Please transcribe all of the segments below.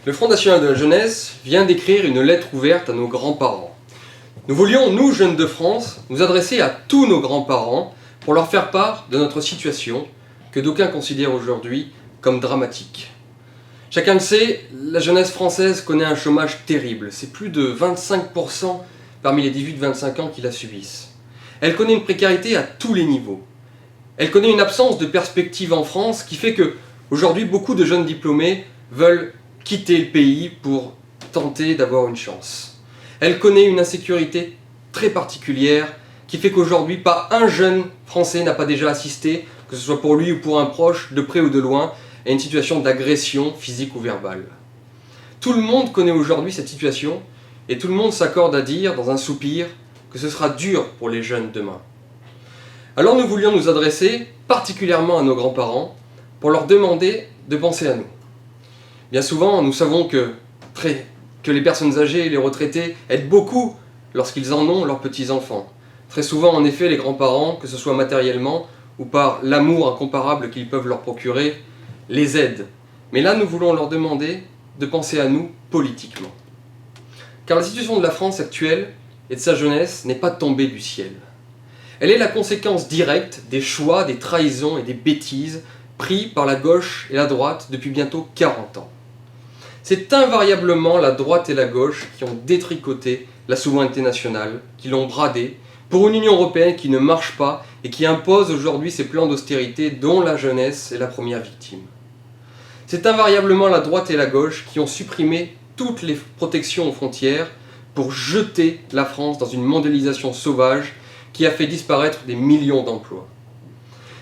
Le Front National de la Jeunesse vient d'écrire une lettre ouverte à nos grands-parents. Nous voulions, nous, jeunes de France, nous adresser à tous nos grands-parents pour leur faire part de notre situation, que d'aucuns considèrent aujourd'hui comme dramatique. Chacun le sait, la jeunesse française connaît un chômage terrible. C'est plus de 25% parmi les 18-25 ans qui la subissent. Elle connaît une précarité à tous les niveaux. Elle connaît une absence de perspective en France qui fait que, aujourd'hui, beaucoup de jeunes diplômés veulent quitter le pays pour tenter d'avoir une chance. Elle connaît une insécurité très particulière qui fait qu'aujourd'hui, pas un jeune français n'a pas déjà assisté, que ce soit pour lui ou pour un proche, de près ou de loin, à une situation d'agression physique ou verbale. Tout le monde connaît aujourd'hui cette situation et tout le monde s'accorde à dire, dans un soupir, que ce sera dur pour les jeunes demain. Alors nous voulions nous adresser particulièrement à nos grands-parents pour leur demander de penser à nous. Bien souvent, nous savons que les personnes âgées et les retraités aident beaucoup lorsqu'ils en ont leurs petits-enfants. Très souvent, en effet, les grands-parents, que ce soit matériellement ou par l'amour incomparable qu'ils peuvent leur procurer, les aident. Mais là, nous voulons leur demander de penser à nous politiquement. Car la situation de la France actuelle et de sa jeunesse n'est pas tombée du ciel. Elle est la conséquence directe des choix, des trahisons et des bêtises pris par la gauche et la droite depuis bientôt 40 ans. C'est invariablement la droite et la gauche qui ont détricoté la souveraineté nationale, qui l'ont bradée, pour une Union européenne qui ne marche pas et qui impose aujourd'hui ses plans d'austérité dont la jeunesse est la première victime. C'est invariablement la droite et la gauche qui ont supprimé toutes les protections aux frontières pour jeter la France dans une mondialisation sauvage qui a fait disparaître des millions d'emplois.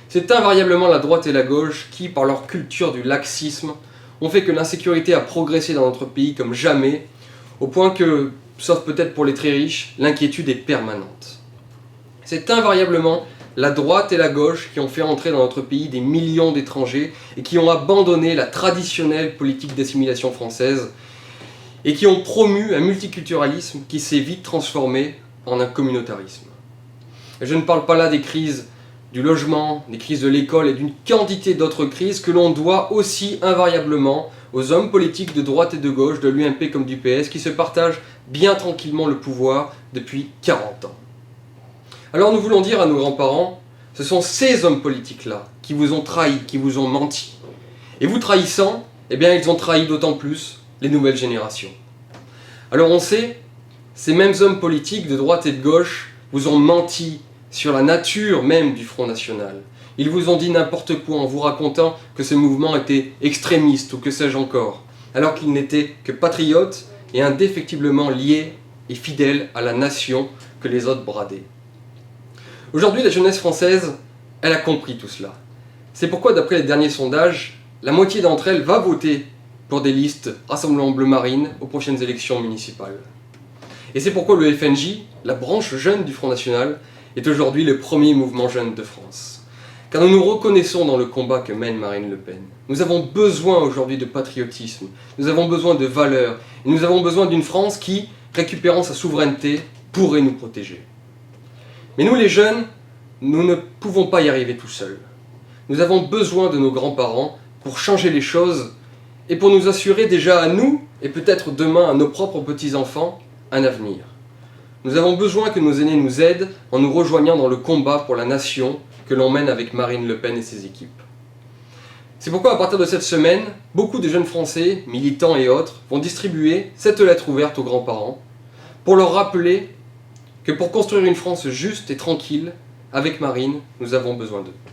C'est invariablement la droite et la gauche qui, par leur culture du laxisme, ont fait que l'insécurité a progressé dans notre pays comme jamais, au point que, sauf peut-être pour les très riches, l'inquiétude est permanente. C'est invariablement la droite et la gauche qui ont fait entrer dans notre pays des millions d'étrangers et qui ont abandonné la traditionnelle politique d'assimilation française et qui ont promu un multiculturalisme qui s'est vite transformé en un communautarisme. Et je ne parle pas là des crises du logement, des crises de l'école et d'une quantité d'autres crises que l'on doit aussi invariablement aux hommes politiques de droite et de gauche, de l'UMP comme du PS, qui se partagent bien tranquillement le pouvoir depuis 40 ans. Alors nous voulons dire à nos grands-parents, ce sont ces hommes politiques-là qui vous ont trahi, qui vous ont menti. Et vous trahissant, eh bien ils ont trahi d'autant plus les nouvelles générations. Alors on sait, ces mêmes hommes politiques de droite et de gauche vous ont menti sur la nature même du Front National. Ils vous ont dit n'importe quoi en vous racontant que ce mouvement était extrémiste ou que sais-je encore, alors qu'ils n'étaient que patriotes et indéfectiblement liés et fidèles à la nation que les autres bradaient. Aujourd'hui, la jeunesse française, elle a compris tout cela. C'est pourquoi, d'après les derniers sondages, la moitié d'entre elles va voter pour des listes Rassemblement Bleu Marine aux prochaines élections municipales. Et c'est pourquoi le FNJ, la branche jeune du Front National, est aujourd'hui le premier mouvement jeune de France. Car nous nous reconnaissons dans le combat que mène Marine Le Pen. Nous avons besoin aujourd'hui de patriotisme, nous avons besoin de valeurs, et nous avons besoin d'une France qui, récupérant sa souveraineté, pourrait nous protéger. Mais nous les jeunes, nous ne pouvons pas y arriver tout seuls. Nous avons besoin de nos grands-parents pour changer les choses et pour nous assurer déjà à nous, et peut-être demain à nos propres petits-enfants, un avenir. Nous avons besoin que nos aînés nous aident en nous rejoignant dans le combat pour la nation que l'on mène avec Marine Le Pen et ses équipes. C'est pourquoi à partir de cette semaine, beaucoup de jeunes Français, militants et autres, vont distribuer cette lettre ouverte aux grands-parents pour leur rappeler que pour construire une France juste et tranquille, avec Marine, nous avons besoin d'eux.